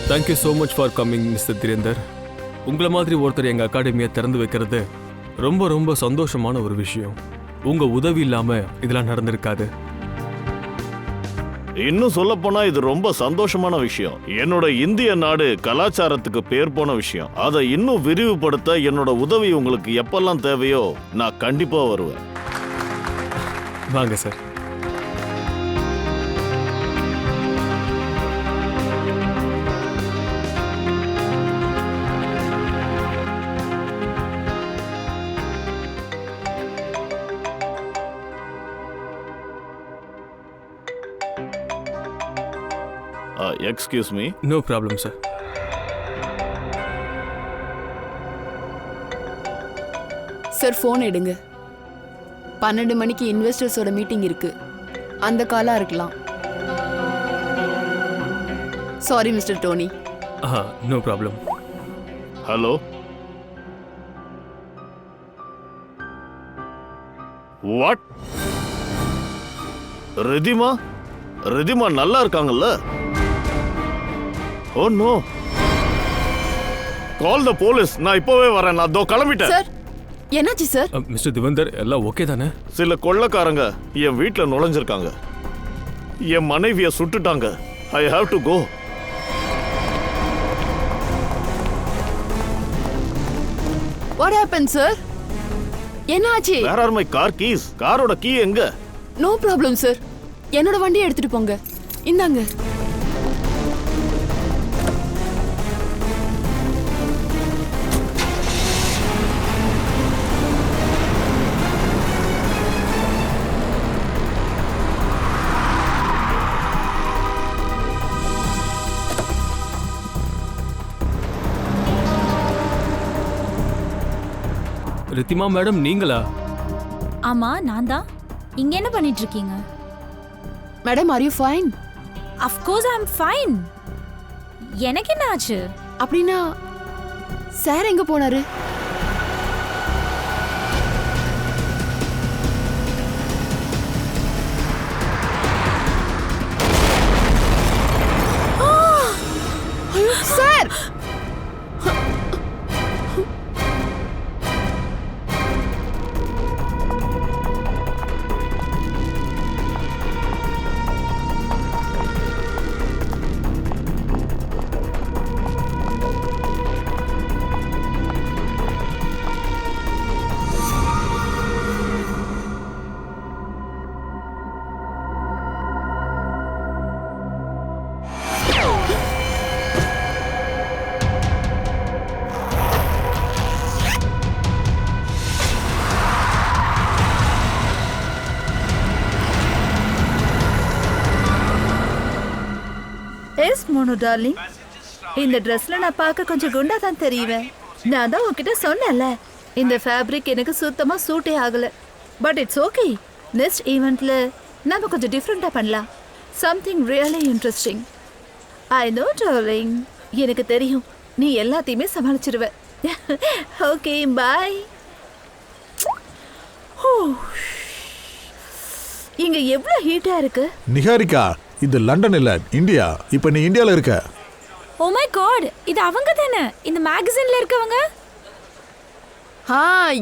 Thank you so much for coming mister Dhirender. உங்களை மாதிரி ஒருத்தர் எங்கள் அகாடமியை திறந்து வைக்கிறது ரொம்ப ரொம்ப சந்தோஷமான ஒரு விஷயம். உங்கள் உதவி இல்லாமல் இதெல்லாம் நடந்திருக்காது. இன்னும் சொல்ல போனா இது ரொம்ப சந்தோஷமான விஷயம். என்னோட இந்திய நாடு கலாச்சாரத்துக்கு பேர் போன விஷயம். அதை இன்னும் விரிவுபடுத்த என்னோட உதவி உங்களுக்கு எப்பெல்லாம் தேவையோ நான் கண்டிப்பா வருவேன். வாங்க sir. Excuse me. No problem sir. Sir phone எடுங்க. 12 மணிக்கு இன்வெஸ்டர்ஸோட மீட்டிங் இருக்கு. அந்த காலா இருக்கலாம். Sorry mister Tony. No problem. Hello. What? Ridhima நல்லா இருக்காங்கல்ல? Oh no. Call the police. நான் இப்பவே வரேன். நான் தோ கிளம்பிட்டேன். சார் என்னாச்சு சார்? மிஸ்டர் திவேந்தர் எல்லாம் ஓகே தானே? சில கொள்ளக்காரங்க என் வீட்டுல நுழைஞ்சிருக்காங்க. என் மனைவியை சுட்டுட்டாங்க. I have to go. What happen sir? என்னாச்சு? Where are my car keys? காரோட கீ எங்க? No problem sir. என்னோட வண்டியை எடுத்துட்டு போங்க. இந்தாங்க. ரித்திமா மேடம் நீங்களா? ஆமா நான் தான். இங்க என்ன பண்ணிட்டு இருக்கீங்க? Madam are you fine? Of course I am fine. எனக்கு என்ன ஆச்சு? அப்படின்னா சார் எங்க போனாரு? சார் எஸ் மோனு டார்லிங், இந்த ட்ரெஸ்ல நான் பார்க்க கொஞ்சம் குண்டா தான் தெரியுவேன். நான் தான் உன்கிட்ட சொன்னேன்ல, இந்த ஃபேப்ரிக் எனக்கு சுத்தமா சூட்டே ஆகல. But it's okay. நெக்ஸ்ட் ஈவெண்ட்ல நம்ம கொஞ்சம் டிஃப்ரெண்டா பண்ணலாம். Something really interesting. I know darling, எனக்கு தெரியும் நீ எல்லாத்தையுமே சமாளிச்சிருவ. Okay bye. இங்க எவ்வளவு ஹீட்டா இருக்கு. நிஹாரிகா, இது லண்டன் இல்ல இந்தியா. இப்ப நீ இந்தியால இருக்க. ஓ மை காட், இது அவங்க தானே இந்த மேகசின்ல இருக்கவங்க?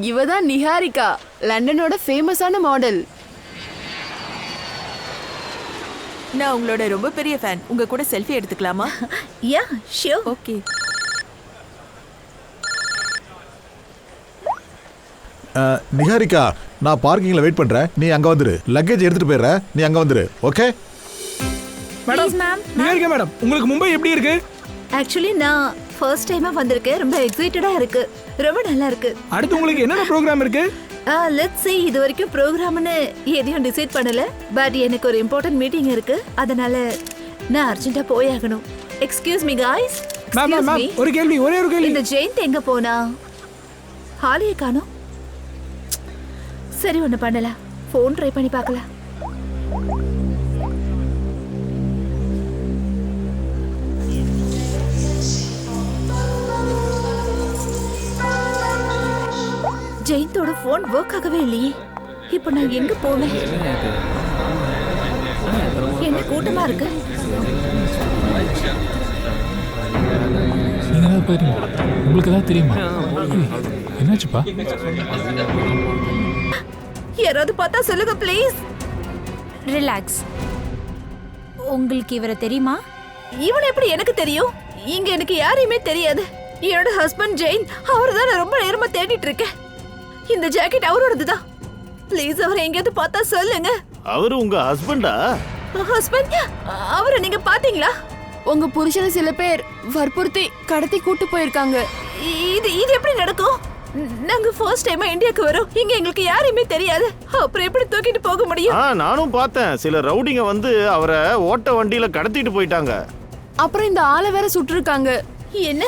இவ தான் நிஹாரிகா, லண்டனோட ஃபேமஸான மாடல். நான் உங்களோட ரொம்ப பெரிய ஃபேன். உங்க கூட செல்ஃபி எடுத்துக்கலாமா? Yeah sure. ஓகே. நிஹாரிகா, நான் பார்க்கிங்ல வெயிட் பண்றேன். நீ அங்க வந்துரு. லக்கேஜ் எடுத்துட்டு போயிடுற. நீ அங்க வந்துரு. Okay ma'am. நிஹாரிகா மேடம், உங்களுக்கு மும்பை எப்படி இருக்கு? ஆக்சுவலி நான் ஃபர்ஸ்ட் டைமா வந்திருக்கேன். ரொம்ப எக்ஸைட்டடா இருக்கு. ரொம்ப நல்லா இருக்கு. அடுத்து உங்களுக்கு என்னென்ன ப்ரோக்ராம் இருக்கு? Let's see. இது வரைக்கும் ப்ரோக்ராம்னு எதையும் டிசைட் பண்ணல. பட் எனக்கு ஒரு இம்பார்ட்டன்ட் மீட்டிங் இருக்கு. அதனால நான் அர்ஜென்ட்டா போயாகணும். Excuse me guys. மேம் ஒரு கேள்வி, ஒரே ஒரு கேள்வி. இந்த ஜெயந்த் எங்க போனா? ஹாலியை காணோம். சரி ஒண்ணு பண்ணலாம். ஃபோன் ட்ரை பண்ணி பார்க்கலாம். ஜெயந்தோட ஃபோன் ஒர்க் ஆகவே இல்லையே. இப்போ நான் எங்க போவேன்? என்ன கூட்டமா இருக்கு. நீங்க ஏதாவது போயிருங்க, உங்களுக்கு ஏதாவது தெரியுமா? என்னாச்சுப்பா? யாராவது பார்த்தா சொல்லுங்க ப்ளீஸ். ரிலாக்ஸ். உங்களுக்கு இவரை தெரியுமா? இவன் எப்படி எனக்கு தெரியும்? இங்க எனக்கு யாரையுமே தெரியாது. என்னோட ஹஸ்பண்ட் ஜெயின், அவர் தான் நான் ரொம்ப நேரமா தேடிட்டு இருக்கேன். இந்த ஜாக்கெட் அவரோடது தான். ப்ளீஸ் அவரை எங்கேயாவது பார்த்தா சொல்லுங்க. அவரு உங்க ஹஸ்பண்டா? ஹஸ்பண்ட், அவரை நீங்க பாத்தீங்களா? உங்க புருஷனை சில பேர் வற்புறுத்தி கடத்தி கூட்டு போயிருக்காங்க. இது இது எப்படி நடக்கும்? நாங்க ஃபர்ஸ்ட் டைமா இந்தியாக்கு வரோம். இங்க எங்களுக்கு யாரையுமே தெரியாது. அப்புறம் எப்படி தூக்கிட்டு போக முடியும்? நானும் பார்த்தேன். சில ரவுடிங்க வந்து அவரை ஓட்ட வண்டியில கடத்திட்டு போயிட்டாங்க. அப்புறம் இந்த ஆளை வேற சுட்டிருக்காங்க. என்ன?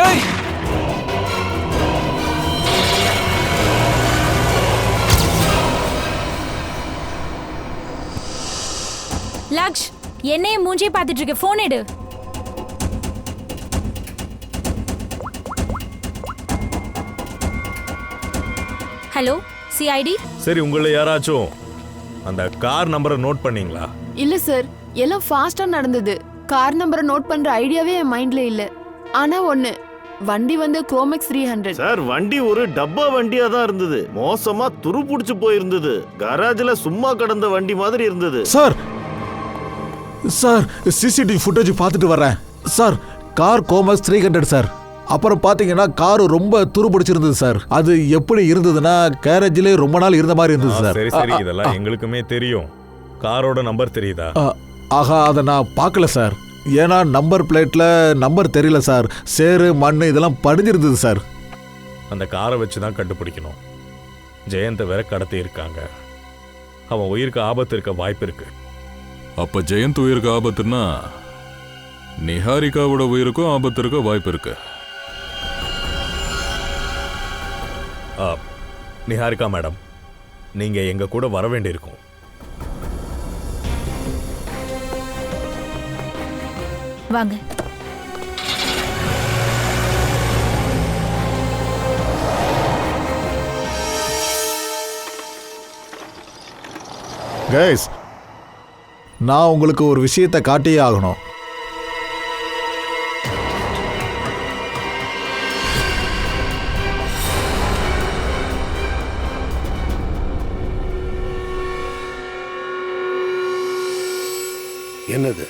ஏய், லக்ஷ், என்னைய மூஞ்சே பார்த்துட்டு இருக்க. ஃபோன் எடு. Hello, CID. சரி, உங்களை யாராச்சும் அந்த கார் நம்பரை நோட் பண்ணீங்களா? இல்ல சார், எல்லாம் ஃபாஸ்டா நடந்தது. கார் நம்பரை நோட் பண்ற ஐடியாவே என் மைண்ட்ல இல்ல. ஆனா ஒண்ணு, வண்டி வந்து குரோமெக்ஸ் 300. சார், வண்டி ஒரு டப்பா வண்டியா தான் இருந்தது. மோசமா துரு புடிச்சு போயிருந்தது. கராஜ்ல சும்மா கடந்த வண்டி மாதிரி இருந்தது. சார் சார் சிசிடிவி ஃபுட்டேஜ் பார்த்துட்டு வரேன் சார். Car Gomez 300 sir. அப்புறம் பார்த்தீங்கன்னா கார் ரொம்ப துரு பிடிச்சிருந்தது சார். அது எப்படி இருந்ததுன்னா கேரேஜிலே ரொம்ப நாள் இருந்த மாதிரி இருந்தது சார். சரி சரி, இதெல்லாம் எங்களுக்குமே தெரியும். காரோட நம்பர் தெரியுதா? ஆஹா, அதை நான் பார்க்கல சார். ஏன்னா நம்பர் பிளேட்ல நம்பர் தெரியல சார். சேறு மண் இதெல்லாம் படிஞ்சிருந்தது சார். அந்த காரை வச்சு தான் கண்டுபிடிக்கணும். ஜெயந்த வேற கடத்தி இருக்காங்க. அவன் உயிருக்கு ஆபத்து இருக்க வாய்ப்பு இருக்கு. அப்ப ஜெயந்த் உயிருக்கு ஆபத்துன்னா நிஹாரிகாவோட உயிருக்கும் ஆபத்து இருக்க வாய்ப்பு இருக்கு. நிஹாரிகா மேடம், நீங்க எங்க கூட வர வேண்டியிருக்கும். வாங்க. கைஸ், நான் உங்களுக்கு ஒரு விஷயத்தை காட்டியே ஆகணும். என்னது?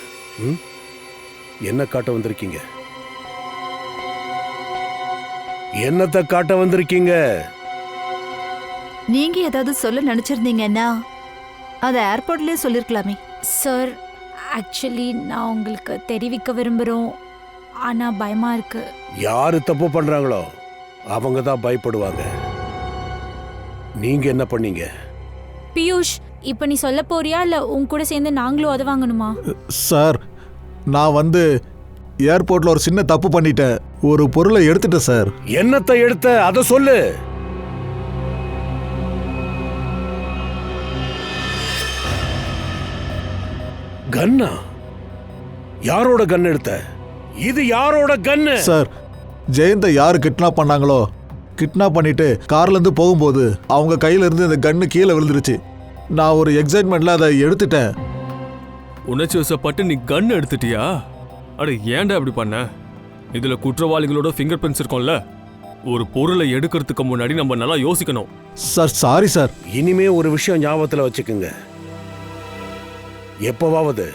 என்ன காட்ட வந்திருக்கீங்க? என்னத்தை காட்ட வந்திருக்கீங்க? நீங்க ஏதாவது சொல்ல நினைச்சிருந்தீங்கன்னா அதை ஏர்போர்ட்லயே சொல்லிருக்கலாமே. சார், ஆக்சுவலி நான் உங்களுக்கு தெரிவிக்க விரும்புகிறோம். ஆனால் பயமாக இருக்கு. யாரு தப்பு பண்றாங்களோ அவங்க தான் பயப்படுவாங்க. நீங்க என்ன பண்ணீங்க? பியூஷ், இப்போ நீ சொல்ல போறியா இல்லை உன் கூட சேர்ந்து நாங்களும் அதை வாங்கணுமா? சார், நான் வந்து ஏர்போர்ட்ல ஒரு சின்ன தப்பு பண்ணிட்டேன். ஒரு பொருளை எடுத்துட்டேன் சார். என்னத்தை எடுத்த அதை சொல்லு. கன்னா? யாரோட கன் எடுத்த? இது யாரோட கன்னு? சார், ஜெயந்த யாரு கிட்னாப் பண்ணாங்களோ, கிட்னாப் பண்ணிட்டு கார்ல இருந்து போகும்போது அவங்க கையில இருந்து இந்த கன்னு கீழே விழுந்துருச்சு. நான் ஒரு எக்ஸைட்மெண்ட்ல அதை எடுத்துட்டேன். உணர்ச்சி வசப்பட்டு நீ கன் எடுத்துட்டியா? அட, ஏன்டா அப்படி பண்ண? இதுல குற்றவாளிகளோட ஃபிங்கர் பிரிண்ட்ஸ் இருக்கும்ல. ஒரு பொருளை எடுக்கிறதுக்கு முன்னாடி நம்ம நல்லா யோசிக்கணும். Sir, sorry sir. இனிமே ஒரு விஷயம் ஞாபகத்துல வச்சுக்குங்க. எப்பவாவது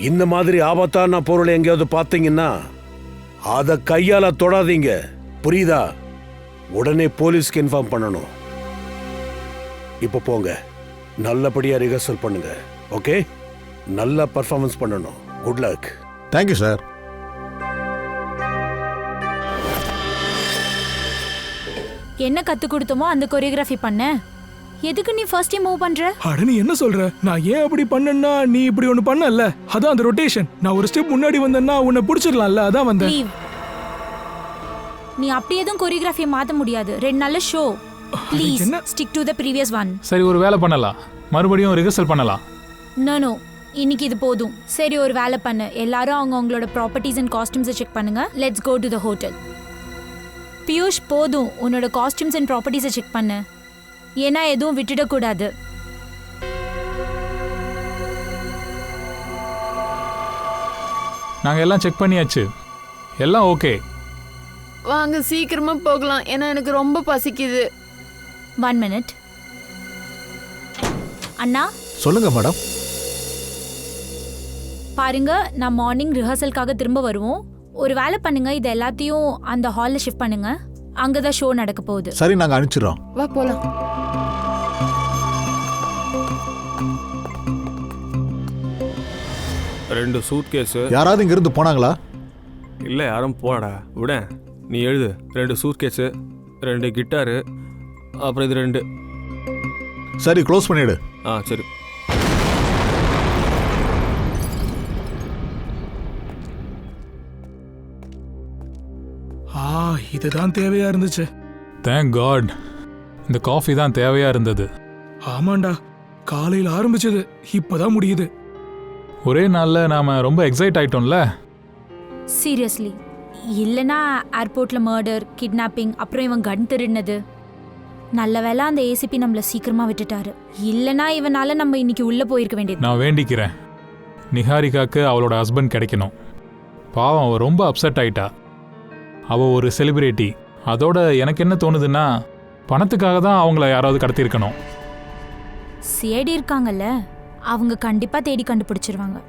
இந்த மாதிரி ஆபத்தான பொருளை எங்கேயாவது பார்த்தீங்கன்னா அதை கையால தொடாதீங்க, புரியுதா? உடனே போலீஸ்க்கு இன்ஃபார்ம் பண்ணணும். இப்போ போங்க, நல்லபடியா ரிஹர்சல் பண்ணுங்க. ஓகே, நல்ல பர்ஃபார்மன்ஸ் பண்ணணும். Good luck. Thank you sir. என்ன கற்றுக் கொடுத்தோமோ அந்த கொரியோகிராஃபி பண்ண. எதுக்கு நீ ஃபர்ஸ்ட் டைம் மூவ் பண்ற? அட, நீ என்ன சொல்ற? நான் ஏன் அப்படி பண்ணேன்னா நீ இப்படி ஒன்று பண்ணல. அதான் அந்த ரொட்டேஷன். நான் ஒரு ஸ்டெப் முன்னாடி வந்தேன்னா உன்னை பிடிச்சிடலாம்ல, அதான் வந்தேன். நீ அப்படி எதுவும் கொரியோகிராஃபியை மாற்ற முடியாது. 2 நல்ல show. Please stick to the previous one. சரி, ஒரு வேலை பண்ணலாம். மறுபடியும் ரிஹர்சல் பண்ணலாம். நோ, இன்னைக்கு இது போதும். சரி, ஒரு வேலை பண்ணு. எல்லாரும் அவங்களோட ப்ராப்பர்ட்டிஸ் அண்ட் காஸ்டியூம்ஸை செக் பண்ணுங்க. Let's go to the hotel. Piyush, போதும். உன்னோட காஸ்டியூம்ஸ் அண்ட் ப்ராப்பர்ட்டிஸை செக் பண்ணு. ஏன்னா எதுவும் விட்டுடக்கூடாது. நாங்கள் எல்லாம் செக் பண்ணியாச்சு, எல்லாம் ஓகே. வாங்க சீக்கிரமா போகலாம், ஏன்னா எனக்கு ரொம்ப பசிக்குது. 1 minute. அண்ணா சொல்லுங்க மேடம். பாருங்க, நான் மார்னிங் ரிஹர்சலுக்காக திரும்ப வருவோம். ஒரு வேலை பண்ணுங்க, இது எல்லாத்தையும் அந்த ஹாலில் ஷிஃப்ட் பண்ணுங்க. அங்கதான் ஷோ நடக்க போகுது. சரி, நாங்க அனுப்பிச்சிடுறோம். வா போலாம். ரெண்டு சூட் கேஸு. யாராவது இங்க இருந்து போனாங்களா? இல்லை, யாரும் போடா விட. நீ எழுது. 2 சூட் கேஸு, 2 கிட்டாரு, அப்புறம் இது 2. சரி, க்ளோஸ் பண்ணிடு. சரி. இதுதான் தேவையா இருந்துச்சு. தேங்க் காட், இந்த காஃபி தான் தேவையா இருந்தது. ஆமாண்டா, காலையில் ஆரம்பிச்சது இப்பதான் முடியுது. ஒரே நாளில் நாம ரொம்ப எக்ஸைட் ஆயிட்டோம்ல. சீரியஸ்லி, இல்லைனா ஏர்போர்ட்ல மர்டர், கிட்னாப்பிங், அப்புறம் இவன் கன் திருடினது. நல்ல வேளை அந்த ஏசிபி நம்மள சீக்கிரமா விட்டுட்டாரு. இல்லைனா இவனால நம்ம இன்னைக்கு உள்ள போயிருக்க வேண்டியது. நான் வேண்டிக்கிறேன், நிஹாரிகாக்கு அவளோட ஹஸ்பண்ட் கிடைக்கணும். பாவம், அவள் ரொம்ப அப்செட் ஆயிட்டா. அவள் ஒரு செலிபிரிட்டி. அதோட எனக்கு என்ன தோணுதுன்னா, பணத்துக்காக தான் அவங்கள யாராவது கடத்தியிருக்கணும். சிஐடி இருக்காங்கல்ல, அவங்க கண்டிப்பா தேடி கண்டுபிடிச்சிருவாங்க.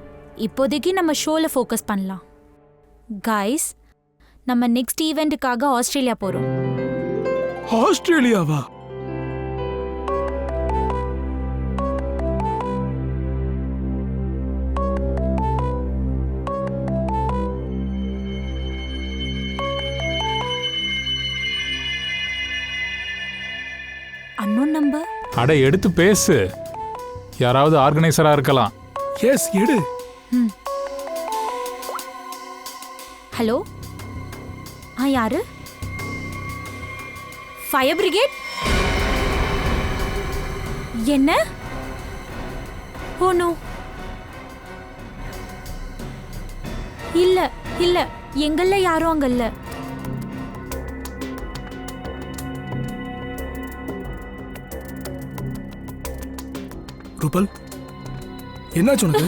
இப்போதைக்கு நம்ம ஷோல ஃபோக்கஸ் பண்ணலாம். கைஸ், நம்ம நெக்ஸ்ட் ஈவெண்ட்டுக்காக ஆஸ்திரேலியா போறோம். ஆஸ்திரேலியாவா? Unknown number. அட, எடுத்து பேசு. யாராவது ஆர்கனைசரா இருக்கலாம். எஸ், எடு. ஹலோ, யாரு? Fire brigade? என்ன? Oh no. இல்ல இல்ல, எங்கல்ல யாரும் அங்கல்ல. ரூபல், என்னாச்சு உனக்கு?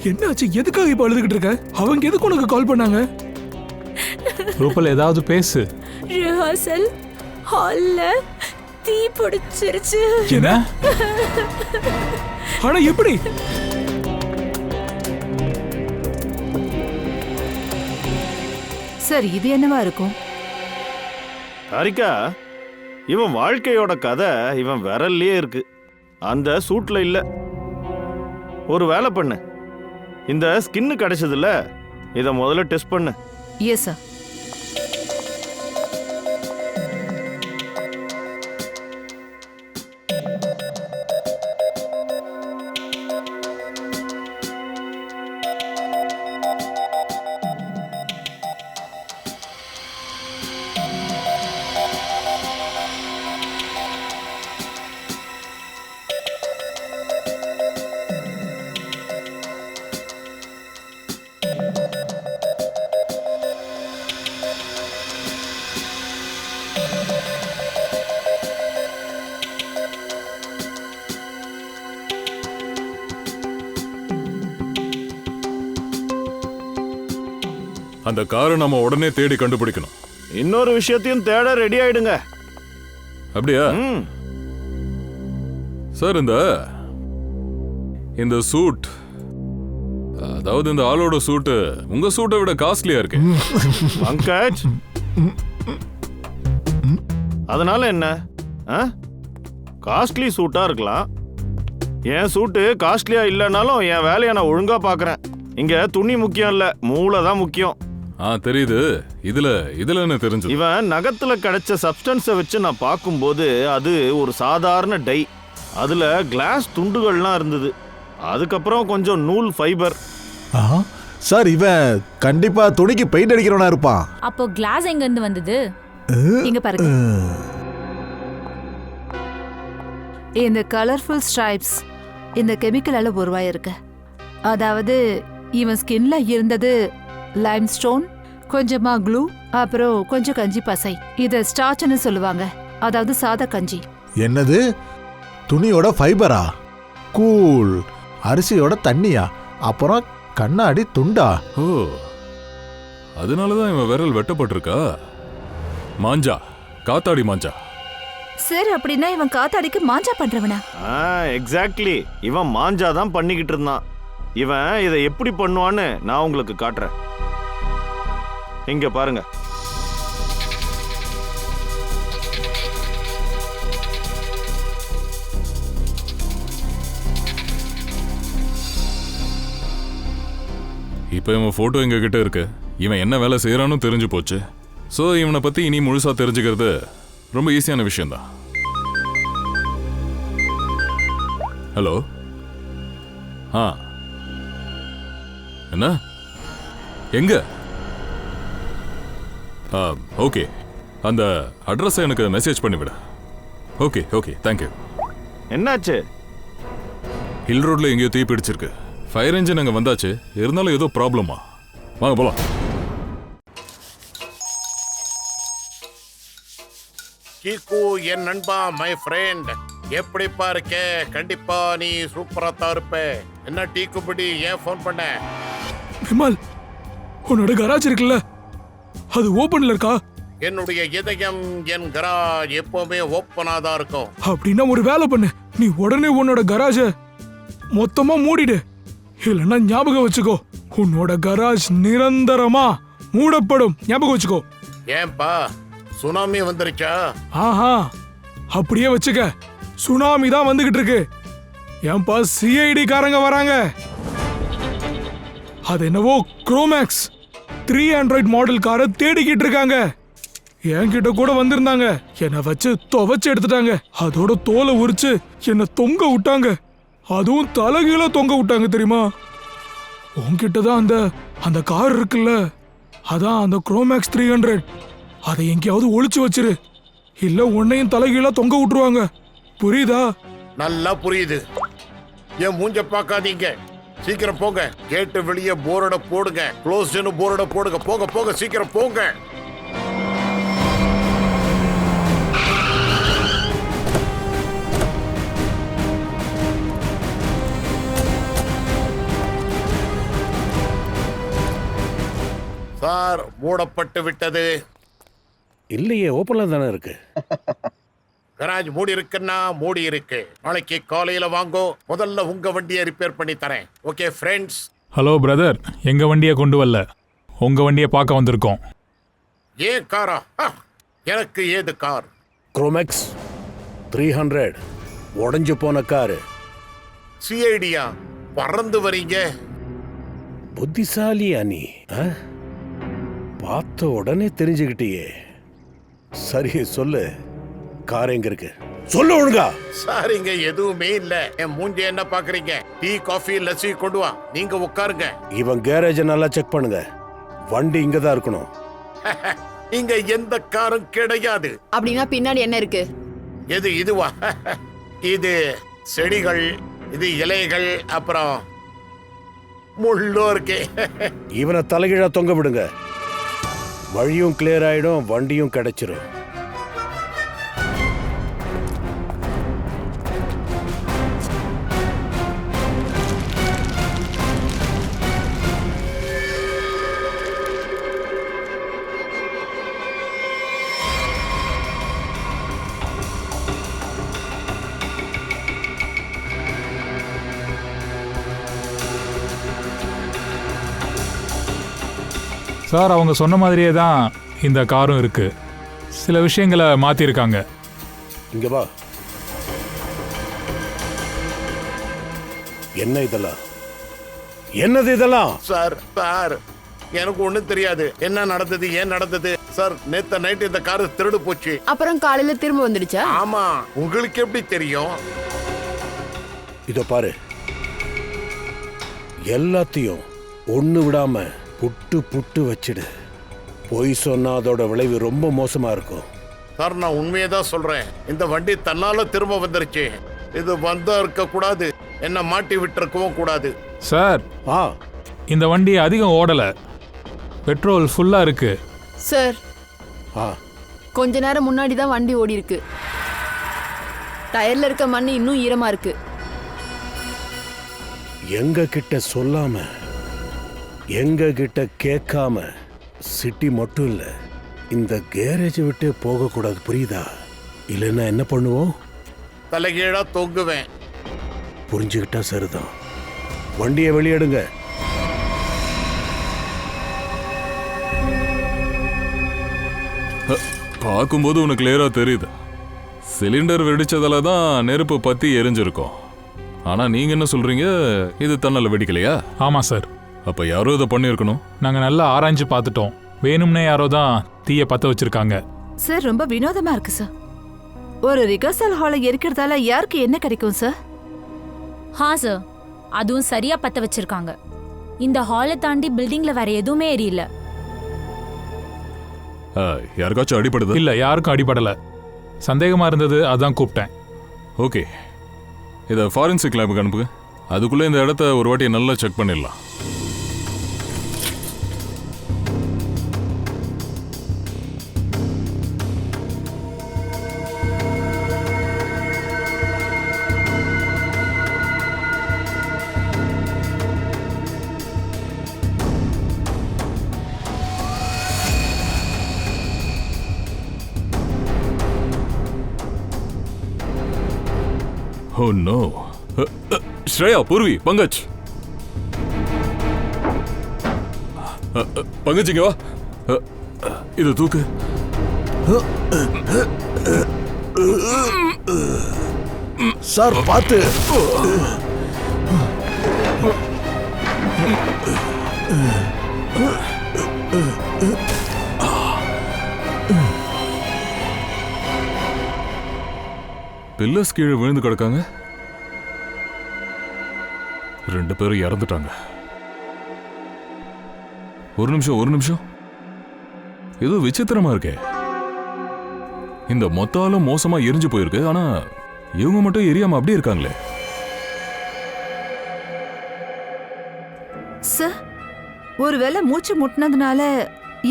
என்னாச்சு? எதுக்காக இப்ப அழுதுகிட்டு இருக்க? அவங்க எதுக்கு உனக்கு கால் பண்ணாங்க? ரூபல், ஏதாவது பேசு. ரிஹர்சல் ஹால்ல தீ பிடிச்சிருச்சு. என்ன? ஆனா எப்படி? சார், இது என்னவா இருக்கும்? ஹரிகா, இவன் வாழ்க்கையோட கதை இவன் விரல்லையே இருக்கு, அந்த சூட்ல இல்ல. ஒரு வேலை பண்ணு, இந்த ஸ்கின்னு கிடைச்சதுல இதை முதல்ல டெஸ்ட் பண்ணு. Yes sir. அந்த காரை நம்ம உடனே தேடி கண்டுபிடிக்கணும். இன்னொரு விஷயத்தையும் தேட ரெடி ஆயிடுங்க. அப்படியா சார்? இந்த சூட், அதாவது இந்த ஆளோட சூட்டு உங்க சூட்டை விட காஸ்ட்லியா இருக்கு. பங்கஜ், அதனால என்ன? காஸ்ட்லி சூட்டா இருக்கலாம். என் சூட்டு காஸ்ட்லியா இல்லைனாலும் என் வேலையை நான் ஒழுங்கா பாக்குறேன். இங்க துணி முக்கியம் இல்ல, மூளை தான் முக்கியம். தெரியுது. இதுல என்ன தெரிஞ்சு? இவன் நகத்துல கிடைச்ச சப்ஸ்டன்ஸை வச்சு நான் பார்க்கும்போது அது ஒரு சாதாரண டை. அதுல கிளாஸ் துண்டுகள்லாம் இருந்தது. அதுக்கப்புறம் கொஞ்சம் நூல் ஃபைபர். சார், இவன் கண்டிப்பா துணிக்கு பெயிண்ட் அடிக்கிறவனா இருப்பான். அப்போ கிளாஸ் எங்க இருந்து வந்தது? இங்க பாருங்க, இந்த கலர்ஃபுல் ஸ்ட்ரைப்ஸ் இந்த கெமிக்கலால உருவாயிருக்கு. அதாவது இவன் ஸ்கின்ல இருந்தது லைம் ஸ்டோன், கொஞ்சமா க்ளூ, அப்புறம் கொஞ்சம் கஞ்சி பசை. இத ஸ்டார்ச்னு சொல்லுவாங்க, அதாவது சாதா கஞ்சி. என்னது? துணியோட ஃபைபரா? கூல். அரிசியோட தண்ணியா, அப்புறம் கண்ணாடி துண்டா. ஓ, அதனாலதான் இவன் விரல் வெட்டப்பட்டிருக்கா. மாஞ்சா, காத்தாடி மாஞ்சா. சார் அப்படின்னா இவன் காத்தாடிக்கு மாஞ்சா பண்றவனா? எக்ஸாக்ட்லி, இவன் மாஞ்சா தான் பண்ணிக்கிட்டு இருந்தான். இவன் இதை எப்படி பண்ணுவான்னு நான் உங்களுக்கு காட்டுறேன். இங்க பாருங்க. இப்போ இவன் போட்டோ எங்க கிட்ட இருக்கு. இவன் என்ன வேலை செய்யறான்னு தெரிஞ்சு போச்சு. ஸோ இவனை பத்தி இனி முழுசா தெரிஞ்சுக்கிறது ரொம்ப ஈஸியான விஷயம்தான். ஹலோ, என்ன எங்க? ஓகே, அந்த அட்ரஸை எனக்கு மெசேஜ் பண்ணிவிடு. Okay okay, thank you. என்னாச்சு? ஹில் ரோட்ல எங்கேயோ தீ பிடிச்சிருக்கு. ஃபயர் என்ஜின் அங்கே வந்தாச்சு. இருந்தாலும் ஏதோ ப்ராப்ளமா. வாங்க போலாம். கீக்கு என் நண்பா, மை ஃப்ரெண்ட், எப்படிப்பா இருக்க? கண்டிப்பா நீ சூப்பரா தான் இருப்ப. என்ன டீ குப்படி, ஏன் ஃபோன் பண்ண? விமல், உன்னோட கராஜ் இருக்குல்ல, அது ஓபன்ல இருக்கா? என்னுடைய இதயம், என் கராஜ் எப்பவுமே ஓப்பனா தான் இருக்கும். அப்படின்னா ஒரு வேலை பண்ணு, நீ உடனே உன்னோட கராஜ மொத்தமா மூடிடு. இல்லைன்னா ஞாபகம் வச்சுக்கோ, உன்னோட கராஜ் நிரந்தரமா மூடப்படும். ஞாபகம் வச்சுக்கோ. ஏன்பா, சுனாமி வந்துருச்சா? ஆஹா, அப்படியே வச்சுக்க. சுனாமி தான் வந்துகிட்டு இருக்கு. ஏன்பா, சிஐடி காரங்க வராங்க. அது என்னவோ குரோமேக்ஸ் 3 ஆண்ட்ராய்ட் மாடல் காரை தேடிக்கிட்டு இருக்காங்க. என்கிட்ட கூட வந்திருந்தாங்க. என்னை வச்சு துவைச்சு எடுத்துட்டாங்க. அதோட தோலை உரிச்சு என்னை தொங்க விட்டாங்க. அதுவும் தலைகீழ தொங்க விட்டாங்க தெரியுமா? உன்கிட்ட தான் அந்த கார் இருக்குல்ல, அதான் அந்த குரோமேக்ஸ் 300. அதை எங்கேயாவது ஒளிச்சு வச்சிரு, இல்ல உன்னையும் தலைகீழ தொங்க விட்டுருவாங்க. புரியுதா? நல்லா புரியுது. என் மூஞ்ச பார்க்காதீங்க, சீக்கிரம் போங்க. கேட்டு வெளியே போர்டை போடுங்க, க்ளோஸ்ட்னு போர்டை போடுங்க. போங்க போங்க, சீக்கிரம் போங்க. சார், மூடப்பட்டு விட்டது. இல்லையே, ஓப்பன்ல தானே இருக்கு. கராஜ் மூடி இருக்குன்னா மூடி இருக்கு. நாளைக்கு காலையில வாங்கோ. முதல்ல உங்க வண்டியை ரிப்பேர் பண்ணி தரேன். Okay friends. ஹலோ பிரதர், எங்க வண்டியை கொண்டு வரல, உங்க வண்டியை பார்க்க வந்திருக்கோம். ஏன் காரா? எனக்கு ஏது கார்? குரோமேக்ஸ் 300 உடஞ்சு போன காரு. சிஐடியா? பறந்து வரீங்க. புத்திசாலியா நீ? பார்த்த உடனே தெரிஞ்சுக்கிட்டியே. சரி சொல்லு, கார் எங்க இருக்கு? சொல்லு ஒழுங்கா. சார், இங்க எதுவுமே இல்ல. என் மூஞ்சி என்ன பாக்குறீங்க? டீ, காஃபி, லஸ்ஸி கொண்டு வா. நீங்க உட்காருங்க. இவன் கேரேஜ் நல்லா செக் பண்ணுங்க. வண்டி இங்க தான் இருக்கணும். இங்க எந்த காரும் கிடையாது. அப்படின்னா பின்னாடி என்ன இருக்கு? எது இதுவா? இது செடிகள், இது இலைகள், அப்புறம் முள்ளோ இருக்கு. இவனை தலைகீழா தொங்க விடுங்க. வழியும் கிளியர் ஆயிடும், வண்டியும் கிடைச்சிரும். சார், அவங்க சொன்ன மாதிரியே தான் இந்த காரும் இருக்கு. சில விஷயங்களை மாத்திருக்காங்க. இங்க வா. என்ன இதெல்லாம்? என்னது இதெல்லாம்? சார், எனக்கு ஒண்ணும் தெரியாது. என்ன நடந்தது, ஏன் நடந்தது? சார், நேத்து நைட் இந்த கார் திருடு போச்சு. அப்புறம் காலையில திரும்ப வந்துடுச்சா? ஆமா. உங்களுக்கு எப்படி தெரியும்? இதோ பாரு, எல்லாத்தையும் ஒண்ணு விடாம புட்டு புட்டு வச்சிடு. பொய் சொன்னா அதோட விளைவு ரொம்ப மோசமா இருக்கும். சார், நான் உண்மையை தான் சொல்றேன். இந்த வண்டி தன்னால திரும்ப வந்துருச்சு. இது வந்தா இருக்க கூடாது, என்ன மாட்டி விட்டுருக்கவும் கூடாது. சார், இந்த வண்டி அதிகம் ஓடல, பெட்ரோல் ஃபுல்லா இருக்கு. சார், கொஞ்ச நேரம் முன்னாடி தான் வண்டி ஓடி இருக்கு. டயர்ல இருக்க மண்ணு இன்னும் ஈரமா இருக்கு. எங்க கிட்ட சொல்லாம எங்க கிட்ட கேட்காம சிட்டி மட்டும் இல்ல இந்த கேரேஜை விட்டு போக கூடாது, புரியுதா? இல்லைன்னா என்ன பண்ணுவோம்? தலைகீழா தொங்குவேன். புரிஞ்சுக்கிட்டா சரிதான். வண்டியை வெளியெடுங்க. பார்க்கும்போது உனக்கு கிளியரா தெரியுது, சிலிண்டர் வெடிச்சதால தான் நெருப்பு பத்தி எரிஞ்சிருக்கும். ஆனா நீங்க என்ன சொல்றீங்க, இது தன்னால வெடிக்கலையா? ஆமா சார். அப்ப யாரோ இதை பண்ணியிருக்கணும். நாங்க நல்லா ஆராய்ஞ்சு பார்த்துட்டோம். வேணும்னே யாரோ தான் தீய பத்த வச்சிருக்காங்க. சார் ரொம்ப வினோதமா இருக்கு சார். ஒரு ரிகர்சல் ஹாலை எரிக்கிறதால யாருக்கு என்ன கிடைக்கும் சார்? ஹா சார், அதுவும் சரியா பத்த வச்சிருக்காங்க. இந்த ஹாலை தாண்டி பில்டிங்ல வேற எதுவுமே எரியல. யாருக்காச்சும் அடிபடுது? இல்ல, யாருக்கும் அடிபடல. சந்தேகமா இருந்தது, அதான் கூப்பிட்டேன். ஓகே, இதை ஃபாரன்சிக் லேபுக்கு அனுப்புங்க. அதுக்குள்ள இந்த இடத்த ஒரு வாட்டி நல்லா செக் பண்ணிடலாம். Oh no. ஸ்ரேயா, பூர்வி, பங்கஜ். பங்கஜ் இங்க வா. இது தூக்கு. சார் பார்த்து. பில்லர்ஸ் கீழே விழுந்து கிடக்காங்க. 2 பேரும் இறந்துட்டாங்க. ஒரு நிமிஷம். ஏதோ விசித்திரமா இருக்கே. இந்த மொத்தாலும் மோசமா எரிஞ்சு போயிருக்கு. ஆனா இவங்க மட்டும் எரியாம அப்படியே இருக்காங்களே. சார், ஒருவேளை மூச்சு முட்டினதுனால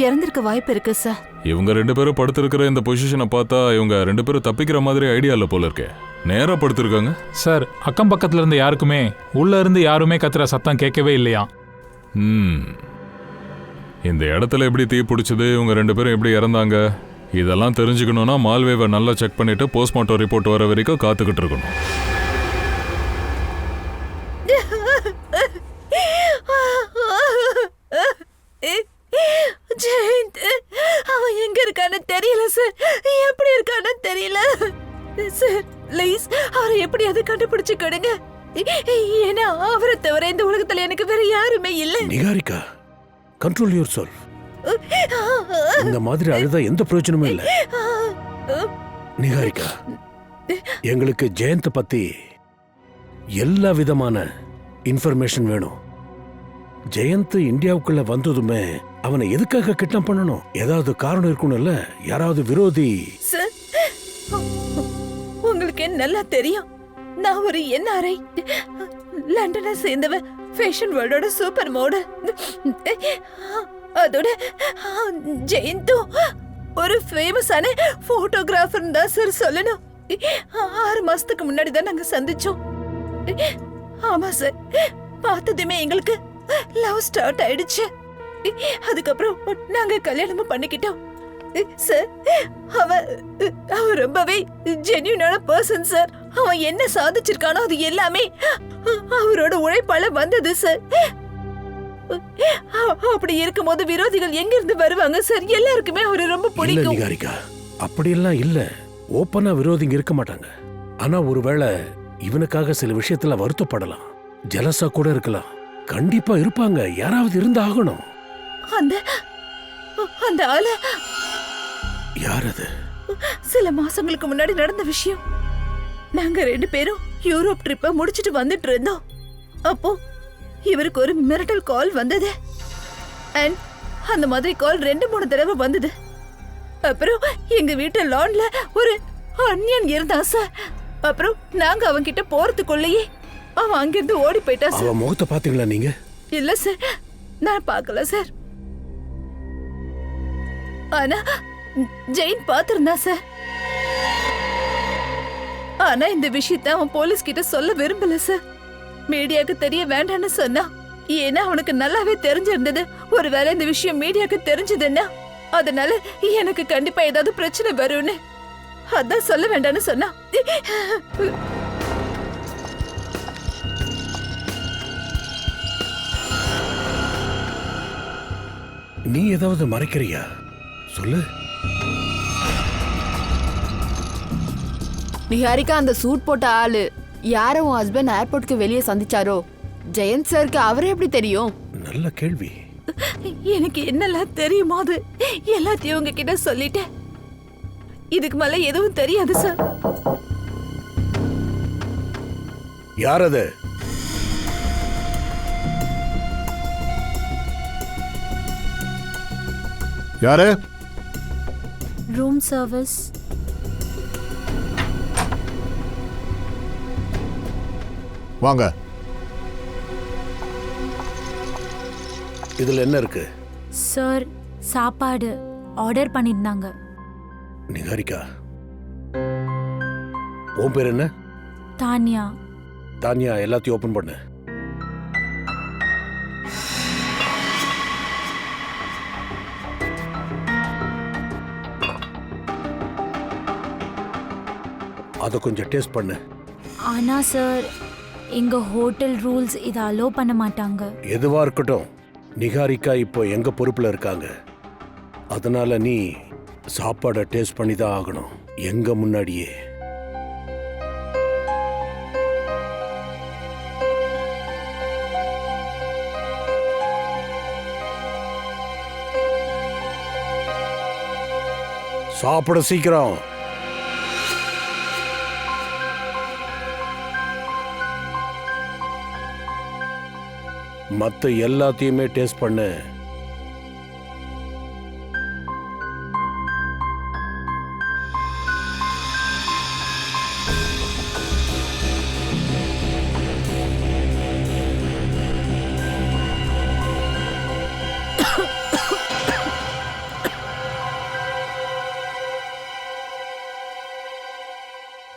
இறந்திருக்க வாய்ப்பு இருக்கு சார். இவங்க 2 பேரும் படுத்திருக்கிற இந்த பொசிஷனை பார்த்தா இவங்க 2 பேரும் தப்பிக்கிற மாதிரி ஐடியா இல்ல போல இருக்கே. நேரா படுத்திருக்காங்க. சார், அக்கம் பக்கத்துல இருந்து யாருக்குமே உள்ள இருந்து யாருமே கத்துற சத்தம் கேட்கவே இல்லையா. இந்த இடத்துல எப்படி தீ பிடிச்சது, இவங்க 2 பேரும் எப்படி இறந்தாங்க, இதெல்லாம் தெரிஞ்சுக்கணும்னா மால்வேவை நல்லா செக் பண்ணிட்டு போஸ்ட்மார்ட்டம் ரிப்போர்ட் வர வரைக்கும் காத்துக்கிட்டு இருக்கணும். ஜெயந்த், அவன் எங்க இருக்கான்னு தெரியல சார். எப்படி இருக்கான்னு தெரியல சார். ப்ளீஸ் அவரை எப்படியாவது கண்டுபிடிச்சு கொடுங்க. ஏன்னா அவரை தவிர இந்த உலகத்துல எனக்கு வேற யாருமே இல்ல. Niharika, control your self. இந்த மாதிரி அழுதா எந்த பிரயோஜனமும் இல்ல. நிகாரிகா, எங்களுக்கு ஜெயந்த் பத்தி எல்லா விதமான இன்ஃபர்மேஷன் வேணும். ஜெயந்த் இந்தியாவுக்குள்ள வந்ததுமே அவனை எதுக்காக கிட்னாப் பண்ணணும்? ஏதாவது காரணம் இருக்கணும்ல. யாராவது விரோதி. சார், உங்களுக்கு நல்லா தெரியும், நான் ஒரு NRI, லண்டனை சேர்ந்தவ, ஃபேஷன் வேர்ல்டோட சூப்பர் மாடல். அதோட ஜெயந்தும் ஒரு ஃபேமஸான போட்டோகிராஃபர் தான் சார் சொல்லணும். 6 மாசத்துக்கு முன்னாடி தான் நாங்க சந்திச்சோம். ஆமா சார், பார்த்ததுமே எங்களுக்கு லவ் ஸ்டார்ட் ஆயிடுச்சு. அதுக்கப்புறம் நாங்க கல்யாணமும் பண்ணிக்கிட்டோம் சார். அவ ரொம்பவே ஜென்யூனான பர்சன் சார். அவன் என்ன சாதிச்சிருக்கானோ அது எல்லாமே அவரோட உழைப்பால வந்தது சார். அப்படி இருக்கும்போது விரோதிகள் எங்க இருந்து வருவாங்க சார்? எல்லாருக்குமே அவரை ரொம்ப பிடிக்கும். நிகாரிகா, அப்படியெல்லாம் இல்ல. ஓப்பனா விரோதிங்க இருக்க மாட்டாங்க. ஆனா ஒருவேளை இவனுக்காக சில விஷயத்துல வருத்தப்படலாம், ஜலசா கூட இருக்கலாம். கண்டிப்பா இருப்பாங்க. யாராவது இருந்து ஆகணும். அந்த ஆளு யார்? அது சில மாசங்களுக்கு முன்னாடி நடந்த விஷயம். நாங்க 2 பேரும் யூரோப் ட்ரிப்பை முடிச்சிட்டு வந்துட்டு இருந்தோம். அப்போ இவருக்கு ஒரு மிரட்டல் கால் வந்தது. அண்ட் அந்த மாதிரி கால் 2-3 தடவை வந்தது. அப்புறம் எங்க வீட்டு லான்ல ஒரு அன்னியன் இருந்தான் சார். அப்புறம் நாங்க அவன் கிட்ட போறதுக்குள்ளேயே அவன் அங்கிருந்து ஓடி போயிட்டா சார். அவன் முகத்தை பாத்தீங்களா நீங்க? இல்ல சார், நான் பார்க்கல சார். ஆனா ஜெயின் பாத்திருந்தா சார். ஆனா இந்த விஷயத்தை அவன் போலீஸ் கிட்ட சொல்ல விரும்பல சார். மீடியாக்கு தெரிய வேண்டாம்னு சொன்னா. ஏன்னா அவனுக்கு நல்லாவே தெரிஞ்சிருந்தது ஒருவேளை இந்த விஷயம் மீடியாக்கு தெரிஞ்சதுன்னா அதனால எனக்கு கண்டிப்பா ஏதாவது பிரச்சனை வரும்னு. அதான் சொல்ல வேண்டாம்னு சொன்னா. நீ ஏதாவது மறைக்கிறியா? சொல்லு. நிஹாரிகா, அந்த சூட் போட்ட ஆளு யார உன் ஹஸ்பண்ட் ஏர்போர்ட்க்கு வெளியே சந்திச்சாரோ? ஜெயந்த் சாருக்கு அவரே எப்படி தெரியும்? நல்ல கேள்வி. எனக்கு என்னெல்லாம் தெரியுமோ அது எல்லாத்தையும் உங்ககிட்ட சொல்லிட்டேன். இதுக்கு மேல எதுவும் தெரியாது சார். யார் அது? யாரு? Room service. வாங்க. இதுல என்ன இருக்கு? சார், சாப்பாடு ஆர்டர் பண்ணிருந்தாங்க. நிகாரிகா, உன் பேர் என்ன? தானியா. தானியா, எல்லாத்தையும் ஓபன் பண்ணு. அதை கொஞ்சம் டேஸ்ட் பண்ணு. ஆனா சார், எங்க ஹோட்டல் ரூல்ஸ் இதை அலோ பண்ண மாட்டாங்க. எதுவா இருக்கட்டும், நிகாரிகா இப்போ எங்க பொறுப்புல இருக்காங்க. அதனால நீ சாப்பாடை டேஸ்ட் பண்ணி தான் ஆகணும், எங்க முன்னாடியே. சாப்பிட சீக்கிரம். மத்த எல்லாத்தையுமே டேஸ்ட் பண்ணு.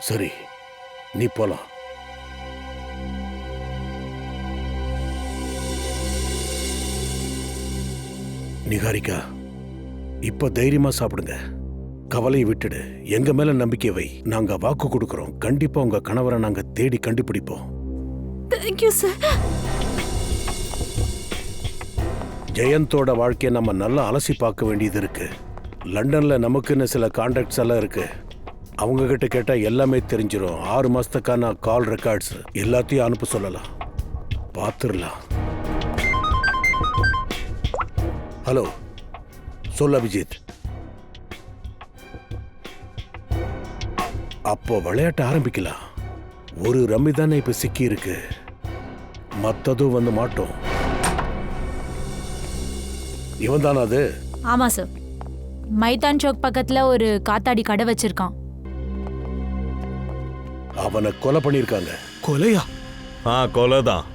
சரி, நீ போலாம். நிகாரிகா, இப்ப தைரியமா சாப்பிடுங்க. கவலையை விட்டுடு. எங்க மேல நம்பிக்கை வை. நாங்க வாக்கு கொடுக்கறோம், கண்டிப்பா உங்க கணவரை நாங்க தேடி கண்டுபிடிப்போம். Thank you sir. ஜெயந்தோட வாழ்க்கையை நம்ம நல்லா அலசி பார்க்க வேண்டியது இருக்கு. லண்டன்ல நமக்குன்னு சில கான்டாக்ட்ஸ் எல்லாம் இருக்கு. அவங்க கிட்ட கேட்டா எல்லாமே தெரிஞ்சிடும். 6 மாசத்துக்கான கால் ரெக்கார்ட்ஸ் எல்லாத்தையும் அனுப்ப சொல்லலாம். பார்த்துடலாம். ஹலோ, சொல்ல அபிஜித். அப்போ விளையாட்ட ஆரம்பிக்கலாம். ஒரு ரம்மி தானே இப்ப சிக்கி இருக்கு, மத்ததும் வந்து மாட்டோம். இவன் தானா அது? ஆமா சார், மைதான் சௌக் பக்கத்துல ஒரு காத்தாடி கடை வச்சிருக்கான். அவனை கொலை பண்ணிருக்காங்க. கொலையா? கொலை தான்.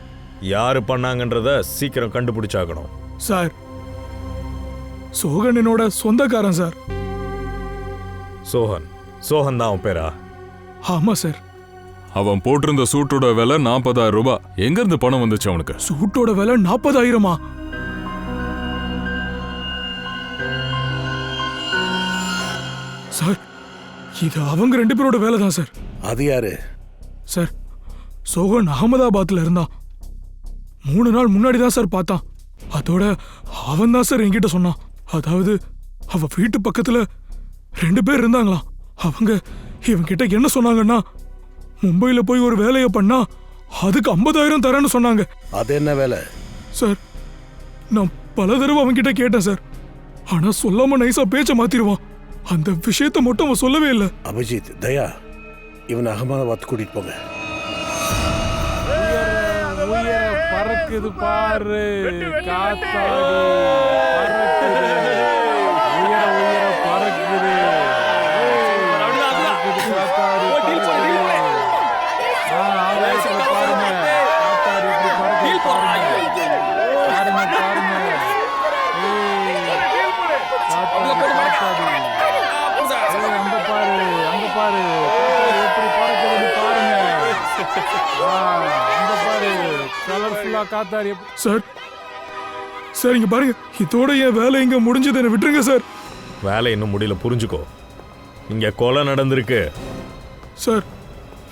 யாரு பண்ணாங்கன்றத சீக்கிரம் கண்டுபிடிச்சாகணும். சார், சோகன் என்னோட சொந்தக்காரன் சார். சோகன் தான் அவன் பேரா? ஆமா சார். அவன் போட்டிருந்த சூட்டோட விலை 40,000 ரூபாய். எங்க இருந்து பணம் வந்துச்சு அவனுக்கு? சூட்டோட விலை 40,000-ஆ? சார், இது அவங்க 2 பேரோட வேலை தான் சார். அது யாரு? சார், சோகன் அகமதாபாத்ல இருந்தான். 3 நாள் முன்னாடி தான் சார் பார்த்தான். அதோட அவன் தான் சார் என்கிட்ட சொன்னான். அதாவது அவ வீட்டு பக்கத்துல 2 பேர் இருந்தாங்களாம். அவங்க இவன் கிட்ட என்ன சொன்னாங்கன்னா, மும்பையில போய் ஒரு வேலையை பண்ணா அதுக்கு 50,000 தரேன்னு சொன்னாங்க. அது என்ன வேலை சார்? நான் பல தடவை அவன் கிட்ட கேட்டேன் சார். ஆனா சொல்லாம நைஸா பேச்ச மாத்திருவான். அந்த விஷயத்தை மட்டும் அவன் சொல்லவே இல்லை. அபிஜித், தயா, இவன் அகமதாபாத் கூட்டிட்டு போங்க. பறக்குது பாரு, காத்தாடி பறக்குது, உயர உயர பறக்குது. அங்க பாரு எப்படி பறக்குதுன்னு பாருங்க. அங்க பாரு. காத்தாடி. சார் சார் இங்க பாருங்க, இதோட என் வேலை இங்க முடிஞ்சது, என்ன விட்டுருங்க சார். வேலை இன்னும் முடியல, புரிஞ்சுக்கோ. இங்க கொலை நடந்திருக்கு. சார்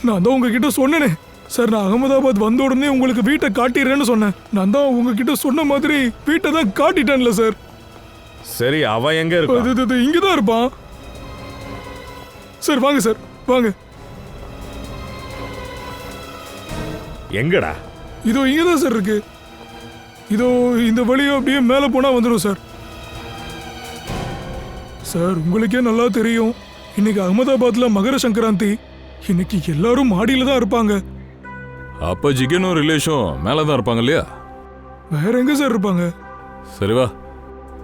நான் தான் உங்ககிட்ட சொன்னேனே சார், நான் அகமதாபாத் வந்த உடனே உங்களுக்கு வீட்டை காட்டிடுறேன்னு சொன்னேன். நான் தான் உங்ககிட்ட சொன்ன மாதிரி வீட்டை தான் காட்டிட்டேன்ல சார். சரி, அவன் எங்க இருக்கான்? இங்கதான் இருப்பான் சார். வாங்க சார், வாங்க. எங்கடா? இதோ இங்கதான் சார் இருக்கு. இதோ இந்த வழியோ அப்படியே மேல போனா வந்துடும் சார். சார் உங்களுக்கே நல்லா தெரியும், இன்னைக்கு அகமதாபாத்ல மகர சங்கராந்தி. இன்னைக்கு எல்லாரும் மாடியில தான் இருப்பாங்க. அப்ப ஜிகனும் ரிலேஷன் மேலதான் இருப்பாங்க இல்லையா? வேற எங்க சார் இருப்பாங்க? சரி வா,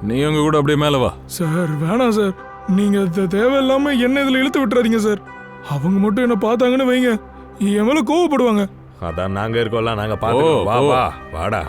நீ எங்க கூட அப்படியே மேல வா. சார் வேணாம் சார், நீங்க தேவையில்லாம என்ன இதுல இழுத்து விட்டுறாதீங்க சார். அவங்க மட்டும் என்ன பார்த்தாங்கன்னு வைங்க, என் மேல கோவப்படுவாங்க. அதான் நாங்க இருக்கோம்ல, நாங்க பாத்துக்கோம். வா வா வாடா.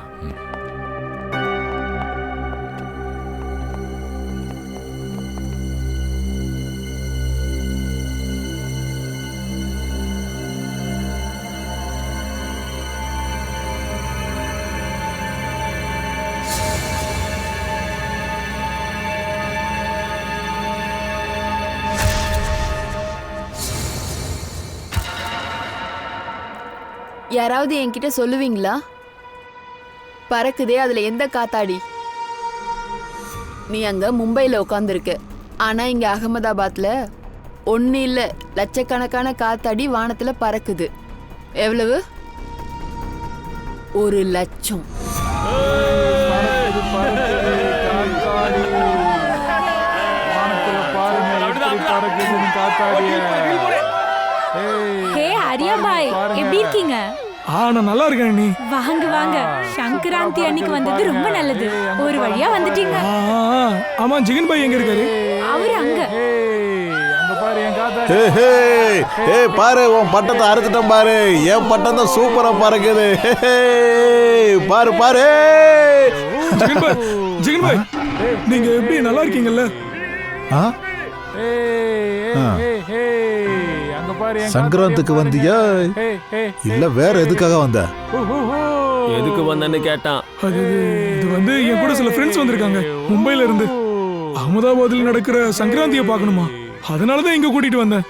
யாராவது என்கிட்ட சொல்லுவீங்களா? பறக்குதே, அதுல எந்த காத்தாடி? நீ அங்க மும்பைல உட்காந்துருக்க, ஆனா இங்க அகமதாபாத்ல ஒன்னு இல்ல, லட்சக்கணக்கான காத்தாடி வானத்துல பறக்குது. எவ்வளவு? 1 லட்சம். ஹே ஆரியா பாய், எப்படி இருக்கீங்க? நான் நல்லா இருக்கேன். நீ வாங்க வாங்க, சங்கராந்தி அன்னைக்கு வந்தது ரொம்ப நல்லது. ஒரு வழியா வந்துட்டீங்க. ஆமா, ஜிகன் பாய் எங்க இருக்காரு? அவரு அங்க. பாரு, உன் பட்டத்தை அறுத்துட்டேன் பாரு. என் பட்டம் தான் சூப்பரா பறக்குது. பாரு பாரு. ஜிகன் பாய், நீங்க எப்படி நல்லா இருக்கீங்கல்ல? சங்கராந்துக்கு வந்தியா இல்ல வேற எதுக்காக வந்த? எதுக்கு வந்தேன்னு கேட்டான். இது வந்து என் கூட சில ஃப்ரெண்ட்ஸ் வந்திருக்காங்க மும்பைல இருந்து. அகமதாபாத்ல நடக்கிற சங்கராந்தியை பார்க்கணுமா, அதனாலதான் இங்க கூட்டிட்டு வந்தேன்.